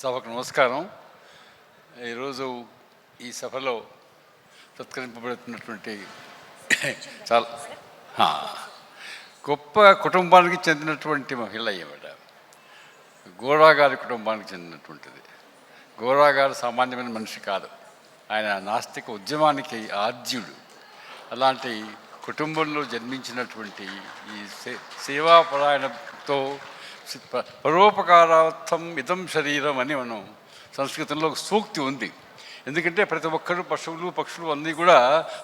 సభకు నమస్కారం. ఈరోజు ఈ సభలో సత్కరింపబడుతున్నటువంటి చాలా గొప్ప కుటుంబానికి చెందినటువంటి మహిళ ఈవిడ. గోరా గారి కుటుంబానికి చెందినటువంటిది. గోరా గారు సామాన్యమైన మనిషి కాదు. ఆయన నాస్తిక ఉద్యమానికి ఆద్యుడు. అలాంటి కుటుంబంలో జన్మించినటువంటి ఈ సేవాపరాయణతో పరోపకారార్థం ఇదం శరీరం అని మనం సంస్కృతంలో ఒక సూక్తి ఉంది. ఎందుకంటే ప్రతి ఒక్కరు పశువులు పక్షులు అన్నీ కూడా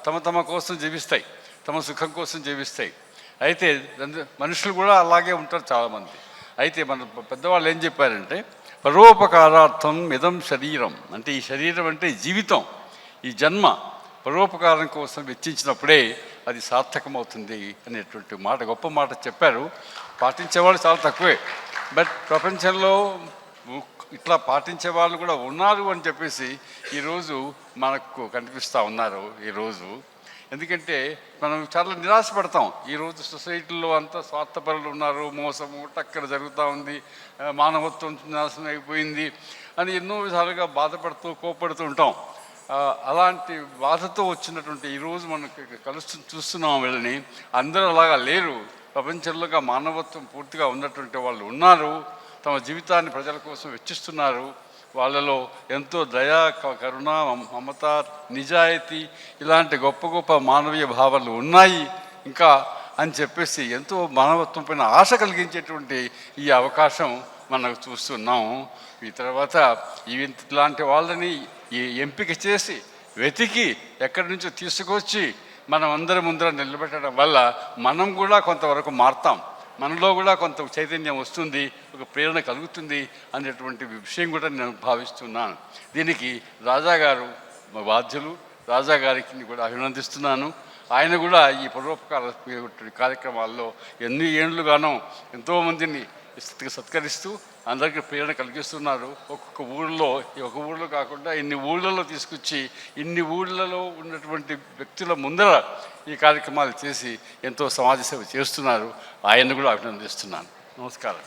తమ తమ కోసం జీవిస్తాయి, తమ సుఖం కోసం జీవిస్తాయి. అయితే మనుషులు కూడా అలాగే ఉంటారు చాలామంది. అయితే మన పెద్దవాళ్ళు ఏం చెప్పారంటే పరోపకారార్థం ఇదం శరీరం అంటే ఈ శరీరం అంటే జీవితం, ఈ జన్మ పరోపకారం కోసం వెచ్చించినప్పుడే అది సార్థకమవుతుంది అనేటువంటి మాట, గొప్ప మాట చెప్పారు. పాటించేవాళ్ళు చాలా తక్కువే. బట్ ప్రపంచంలో ఇట్లా పాటించే వాళ్ళు కూడా ఉన్నారు అని చెప్పేసి ఈరోజు మనకు కనిపిస్తూ ఉన్నారు. ఈరోజు ఎందుకంటే మనం చాలా నిరాశపడతాం. ఈరోజు సొసైటీలో అంతా స్వార్థపరులు ఉన్నారు, మోసము టక్కర జరుగుతూ ఉంది, మానవత్వం నాశనం అయిపోయింది అని ఎన్నో విధాలుగా బాధపడుతూ కోపడుతూ ఉంటాం. అలాంటి బాధతో వచ్చినటువంటి ఈరోజు మనకి చూస్తున్నాం వీళ్ళని. అందరూ అలాగా లేరు. ప్రపంచంలో మానవత్వం పూర్తిగా ఉన్నటువంటి వాళ్ళు ఉన్నారు. తమ జీవితాన్ని ప్రజల కోసం వెచ్చిస్తున్నారు. వాళ్ళలో ఎంతో దయా, కరుణ, మమత, నిజాయితీ ఇలాంటి గొప్ప గొప్ప మానవీయ భావాలు ఉన్నాయి ఇంకా అని చెప్పేసి ఎంతో మానవత్వం పైన ఆశ కలిగించేటువంటి ఈ అవకాశం మనకు చూస్తున్నాం. ఈ తర్వాత ఇలాంటి వాళ్ళని ఎంపిక చేసి వెతికి ఎక్కడి నుంచో తీసుకొచ్చి మనం అందరి ముందర నిలబెట్టడం వల్ల మనం కూడా కొంతవరకు మారుతాం, మనలో కూడా కొంత చైతన్యం వస్తుంది, ఒక ప్రేరణ కలుగుతుంది అనేటువంటి విషయం కూడా నేను భావిస్తున్నాను. దీనికి రాజాగారు బాధ్యులు, రాజాగారికి కూడా అభినందిస్తున్నాను. ఆయన కూడా ఈ పరోపకార కార్యక్రమాల్లో ఎన్ని ఏళ్ళుగానో ఎంతోమందిని సత్కరిస్తూ అందరికీ ప్రేరణ కలిగిస్తున్నారు. ఒక్కొక్క ఊళ్ళో, ఒక ఊళ్ళో కాకుండా ఇన్ని ఊళ్ళలో తీసుకొచ్చి ఇన్ని ఊళ్ళలో ఉన్నటువంటి వ్యక్తుల ముందర ఈ కార్యక్రమాలు చేసి ఎంతో సమాజ సేవ చేస్తున్నారు. ఆయన్ని కూడా అభినందిస్తున్నాను. నమస్కారం.